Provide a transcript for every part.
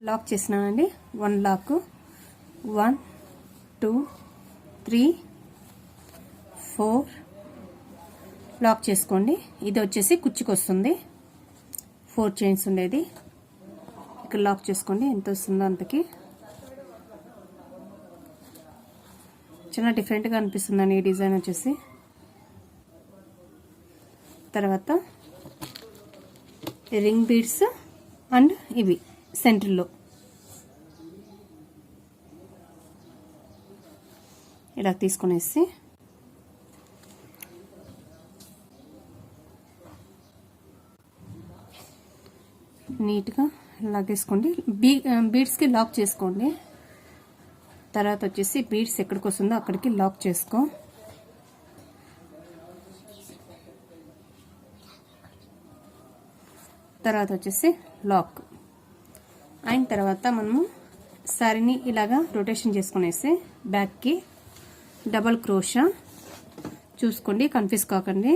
Lock చేసినానండి. 1 lock, 1 2 3 4 lock చేసుకోండి. ఇది వచ్చేసి కుచ్చుకు వస్తుంది. 4 చైన్స్ ఉండేది. ఇక్కడ లాక్ చేసుకోండి. ఎంత వస్తుందో అంతకి. చాలా డిఫరెంట్గా అనిపిస్తుందండి ఈ డిజైన్ వచ్చేసి. తర్వాత రింగ్ బీడ్స్ అండ్ ఇవి సెంటర్లో ఇలా తీసుకునేసి నీట్గా లాగేసుకోండి. బీడ్స్కి లాక్ చేసుకోండి. తర్వాత వచ్చేసి బీడ్స్ ఎక్కడికి వస్తుందో అక్కడికి లాక్ చేసుకో. తర్వాత వచ్చేసి లాక్ అయిన తర్వాత మనము శారీని ఇలాగా రొటేషన్ చేసుకునేసి బ్యాక్కి డబల్ క్రోషా చూసుకోండి, కన్ఫ్యూజ్ కాకండి.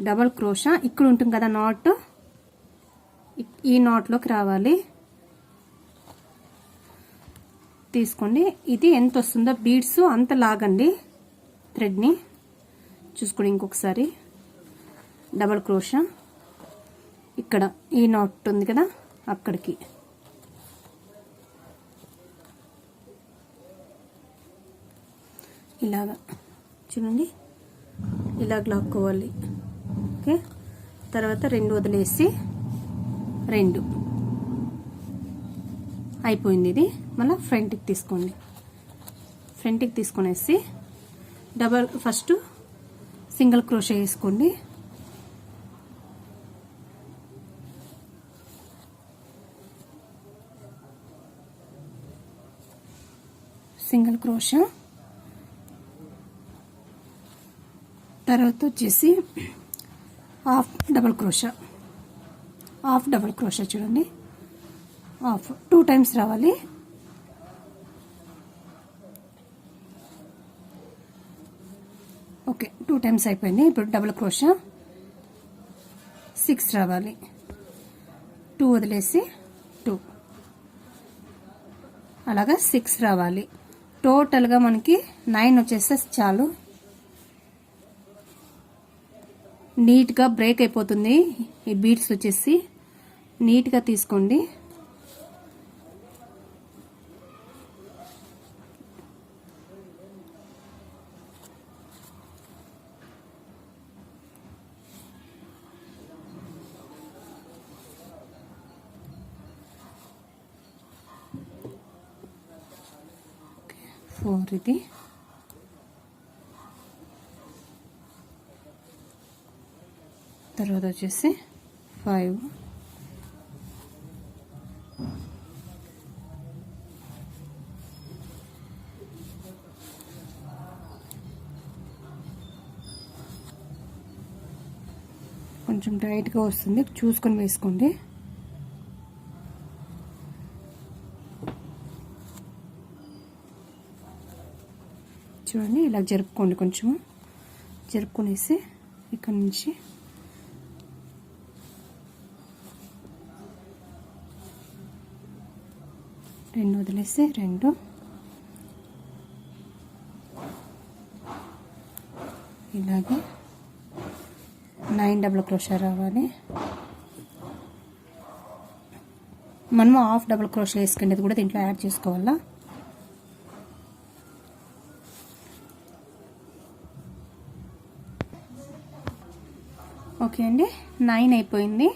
డబల్ క్రోషా ఇక్కడ ఉంటుంది కదా నాట్, ఈ నాట్లోకి రావాలి. తీసుకోండి. ఇది ఎంత వస్తుందో బీడ్స్ అంత లాగండి థ్రెడ్ని. చూసుకోండి. ఇంకొకసారి డబల్ క్రోషా ఇక్కడ ఈ నాట్ ఉంది కదా అక్కడికి ఇలాగా చూడండి, ఇలాగ లాక్కోవాలి. ఓకే. తర్వాత 2 వదిలేసి 2 అయిపోయింది. ఇది మళ్ళీ ఫ్రంట్కి తీసుకోండి. ఫ్రంట్కి తీసుకునేసి ఫస్ట్ సింగిల్ క్రోషే వేసుకోండి. సింగిల్ క్రోషా తర్వాత వచ్చేసి హాఫ్ డబల్ క్రోషా. చూడండి, హాఫ్ 2 టైమ్స్ రావాలి. ఓకే, 2 టైమ్స్ అయిపోయింది. ఇప్పుడు డబల్ క్రోషా 6 రావాలి. 2 వదిలేసి 2 అలాగా 6 రావాలి. టోటల్గా మనకి 9 వచ్చేస్తే చాలు. నీట్గా బ్రేక్ అయిపోతుంది. ఈ బీడ్స్ వచ్చేసి నీట్గా తీసుకోండి. ఇది తర్వాత వచ్చేసి 5 కొంచెం టైట్గా వస్తుంది, చూసుకొని వేసుకోండి. చూడండి, ఇలా జరుపుకోండి. కొంచెం జరుపుకునేసి ఇక్కడ నుంచి రెండు వదిలేసి 2 ఇలాగే 9 డబుల్ క్రోషా రావాలి. మనము హాఫ్ డబుల్ క్రోషా వేసుకునేది కూడా దీంట్లో యాడ్ చేసుకోవాలా. ఓకే అండి, 9 అయిపోయింది.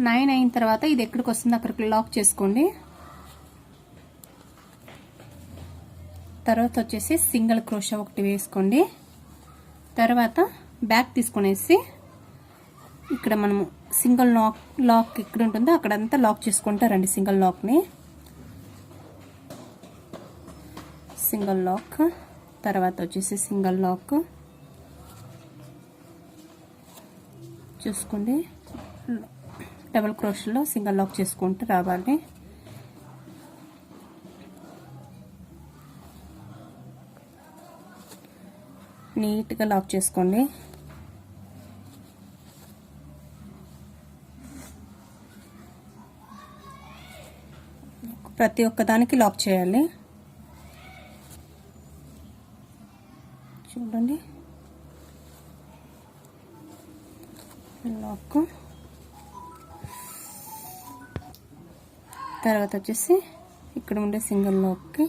9 అయిన తర్వాత ఇది ఎక్కడికి వస్తుందో అక్కడికి లాక్ చేసుకోండి. తర్వాత వచ్చేసి సింగిల్ క్రోషా ఒకటి వేసుకోండి. తర్వాత బ్యాక్ తీసుకునేసి ఇక్కడ మనము సింగిల్ లాక్ ఎక్కడ ఉంటుందో అక్కడంతా లాక్ చేసుకుంటారండి. సింగిల్ లాక్ తర్వాత వచ్చేసి సింగిల్ లాక్ చూసుకోండి. డబుల్ క్రోషాలో సింగిల్ లాక్ చేసుకుంటూ రావాలి. నీట్గా లాక్ చేసుకోండి. ప్రతి ఒక్క దానికి లాక్ చేయాలి. చూడండి లాక్. తర్వాత వచ్చేసి ఇక్కడ ఉండే సింగిల్ లాక్కి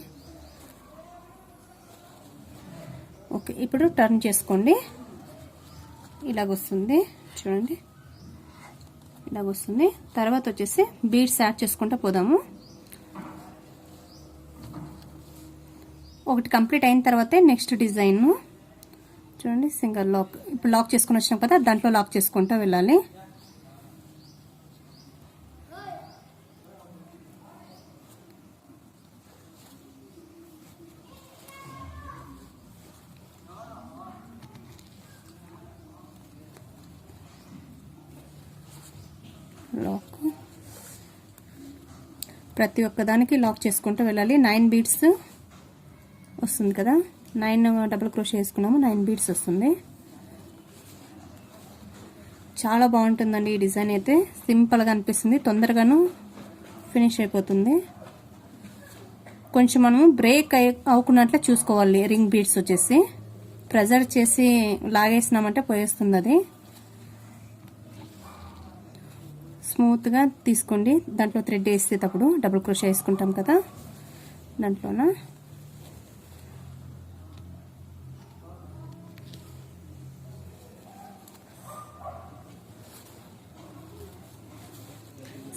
ఓకే. ఇప్పుడు టర్న్ చేసుకోండి. ఇలాగొస్తుంది చూడండి, ఇలాగొస్తుంది. తర్వాత వచ్చేసి బీడ్స్ యాడ్ చేసుకుంటూ పోదాము. ఒకటి కంప్లీట్ అయిన తర్వాతే నెక్స్ట్ డిజైన్. చూడండి సింగిల్ లాక్. ఇప్పుడు లాక్ చేసుకుని వచ్చినాం కదా, దాంట్లో లాక్ చేసుకుంటూ వెళ్ళాలి. లాక్ ప్రతి ఒక్క దానికి లాక్ చేసుకుంటూ వెళ్ళాలి. 9 బీడ్స్ వస్తుంది కదా, 9 డబుల్ క్రోషే వేసుకున్నాము, 9 బీడ్స్ వస్తుంది. చాలా బాగుంటుందండి ఈ డిజైన్ అయితే. సింపుల్గా అనిపిస్తుంది, తొందరగాను ఫినిష్ అయిపోతుంది. కొంచెం మనము బ్రేక్ అవ్వకున్నట్లు చూసుకోవాలి. రింగ్ బీడ్స్ వచ్చేసి ప్రెజర్ చేసి లాగేసినామంటే పోయేస్తుంది అది. స్మూత్గా తీసుకోండి. దాంట్లో థ్రెడ్ వేసేటప్పుడు డబుల్ క్రోషే వేసుకుంటాం కదా, దాంట్లోన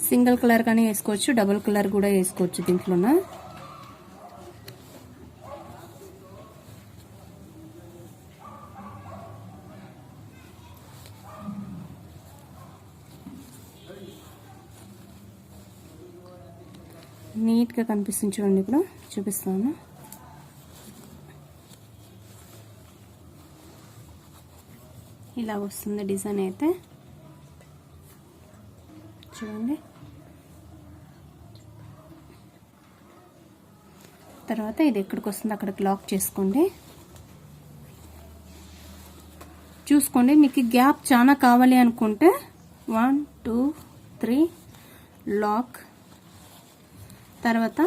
సింగిల్ కలర్ కానీ వేసుకోవచ్చు, డబుల్ కలర్ కూడా వేసుకోవచ్చు దీంట్లోన. నీట్గా కనిపిస్తుంది చూడండి. ఇప్పుడు చూపిస్తాను. ఇలా వస్తుంది డిజైన్ అయితే చూడండి. తర్వాత ఇది ఎక్కడికి వస్తుంది అక్కడికి లాక్ చేసుకోండి. చూసుకోండి, మీకు గ్యాప్ చాలా కావాలి అనుకుంటే 1 2 3 లాక్. తర్వాత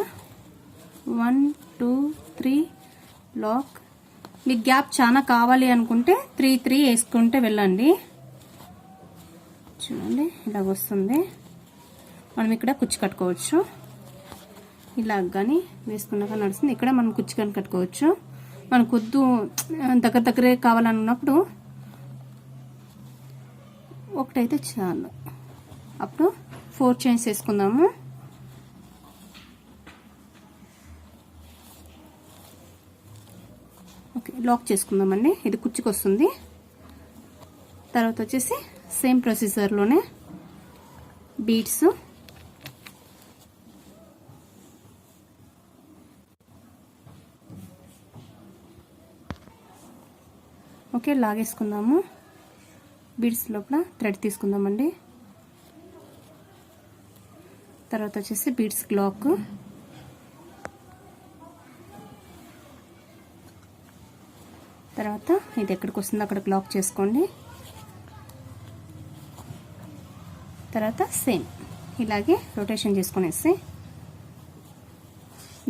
1 2 3 లాక్. మీకు గ్యాప్ చాలా కావాలి అనుకుంటే 3 3 వేసుకుంటే వెళ్ళండి. చూడండి ఇలాగ వస్తుంది. మనం ఇక్కడ కుచ్చు కట్టుకోవచ్చు. ఇలాగ కానీ వేసుకున్నాక నడుస్తుంది. ఇక్కడ మనం కుచ్చు కానీ కట్టుకోవచ్చు. మనకు కొద్దు దగ్గర దగ్గరే కావాలన్నప్పుడు ఒకటైతే చాలు. అప్పుడు 4 చైన్స్ వేసుకుందాము. ఓకే, లాక్ చేసుకుందామండి. ఇది కుచ్చుకు వస్తుంది. తర్వాత వచ్చేసి సేమ్ ప్రొసీజర్లోనే బీడ్స్ ఓకే లాగేసుకుందాము. బీడ్స్ లోపల థ్రెడ్ తీసుకుందామండి. తర్వాత వచ్చేసి బీడ్స్ లాక్. తర్వాత ఇది ఎక్కడికి వస్తుందో అక్కడికి లాక్ చేసుకోండి. తర్వాత సేమ్ ఇలాగే రొటేషన్ చేసుకునేసి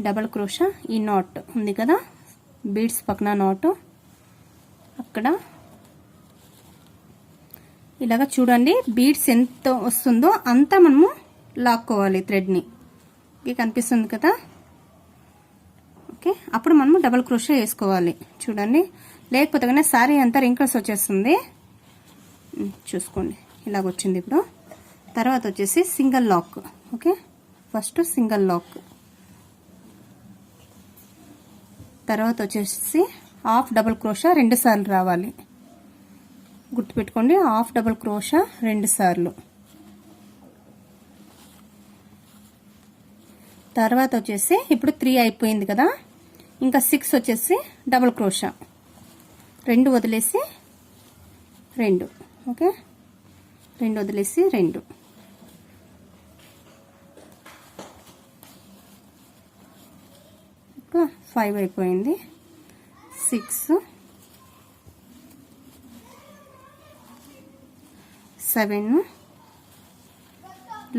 డబల్ క్రోషా ఈ నాట్ ఉంది కదా, బీడ్స్ పక్కన నాట్ అక్కడ ఇలాగ చూడండి. బీడ్స్ ఎంత వస్తుందో అంతా మనము లాక్కోవాలి థ్రెడ్ని. మీకు కనిపిస్తుంది కదా. ఓకే, అప్పుడు మనము డబల్ క్రోషా వేసుకోవాలి. చూడండి, లేకపోతే కానీ సారీ అంతా రింకల్స్ వచ్చేస్తుంది. చూసుకోండి ఇలాగ వచ్చింది. ఇప్పుడు తర్వాత వచ్చేసి single lock. Okay, first single lock. తర్వాత వచ్చేసి హాఫ్ డబుల్ క్రోషా 2 సార్లు రావాలి. గుర్తుపెట్టుకోండి, హాఫ్ డబుల్ క్రోషా 2 సార్లు. తర్వాత వచ్చేసి ఇప్పుడు 3 అయిపోయింది కదా, ఇంకా 6 వచ్చేసి డబుల్ క్రోషా 2 వదిలేసి 2. ఓకే, 2 వదిలేసి 2. ఇంకా 5 అయిపోయింది. 6 7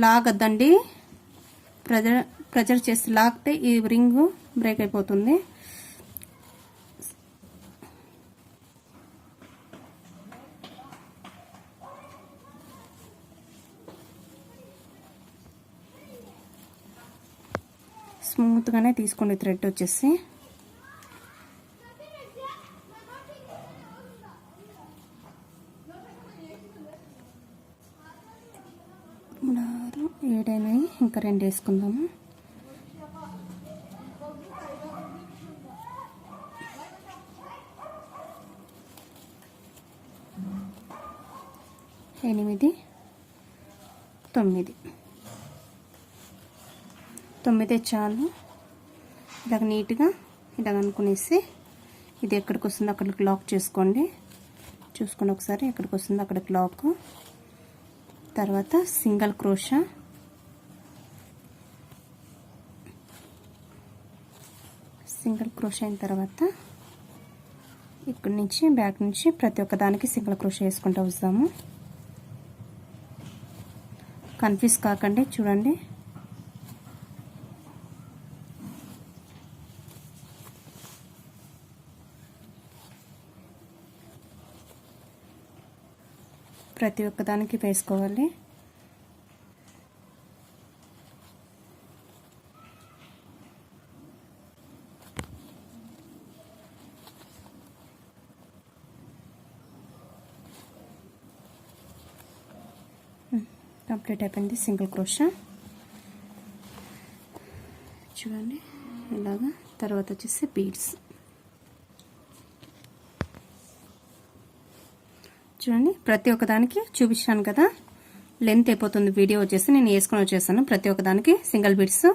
లాగద్దండి, ప్రెజర్ చేసి లాగితే ఈ రింగ్ బ్రేక్ అయిపోతుంది. స్మూత్గానే తీసుకోండి థ్రెడ్ వచ్చేసి. మూడు 7 అయినాయి, ఇంకా 2 వేసుకుందాము. ఎనిమిది 9 చాలు. ఇలాగ నీట్గా ఇలాగ అనుకునేసి ఇది ఎక్కడికి వస్తుందో అక్కడికి లాక్ చేసుకోండి. చూసుకొని ఒకసారి ఎక్కడికి వస్తుందో అక్కడికి లాక్. తర్వాత సింగిల్ క్రోషా, అయిన తర్వాత ఇక్కడి నుంచి బ్యాక్ నుంచి ప్రతి ఒక్క దానికి సింగిల్ క్రోషా వేసుకుంటూ వస్తాము. కన్ఫ్యూజ్ కాకండి, చూడండి. ప్రతి ఒక్క దానికి వేసుకోవాలి. కంప్లీట్ అయిపోయింది సింగిల్ క్రోషా. చూడండి ఇలాగా. తర్వాత వచ్చేసి బీడ్స్ చూడండి. ప్రతి ఒక్క దానికి చూపించాను కదా, లెంత్ అయిపోతుంది వీడియో వచ్చేసి. నేను వేసుకొని వచ్చేసాను. ప్రతి ఒక్క దానికి సింగిల్ బీడ్స్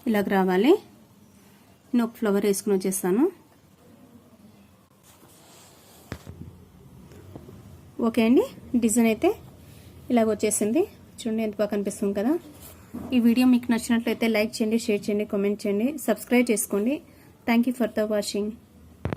ఇలాగ రావాలి. నేను ఒక ఫ్లవర్ వేసుకుని వచ్చేసాను. ఓకే అండి, డిజైన్ అయితే ఇలాగ వచ్చేసింది. చూడండి ఎంత బాగా కనిపిస్తుంది కదా. ఈ వీడియో మీకు నచ్చినట్లయితే లైక్ చేయండి, షేర్ చేయండి, కామెంట్ చేయండి, సబ్స్క్రైబ్ చేసుకోండి. Thank you for the watching.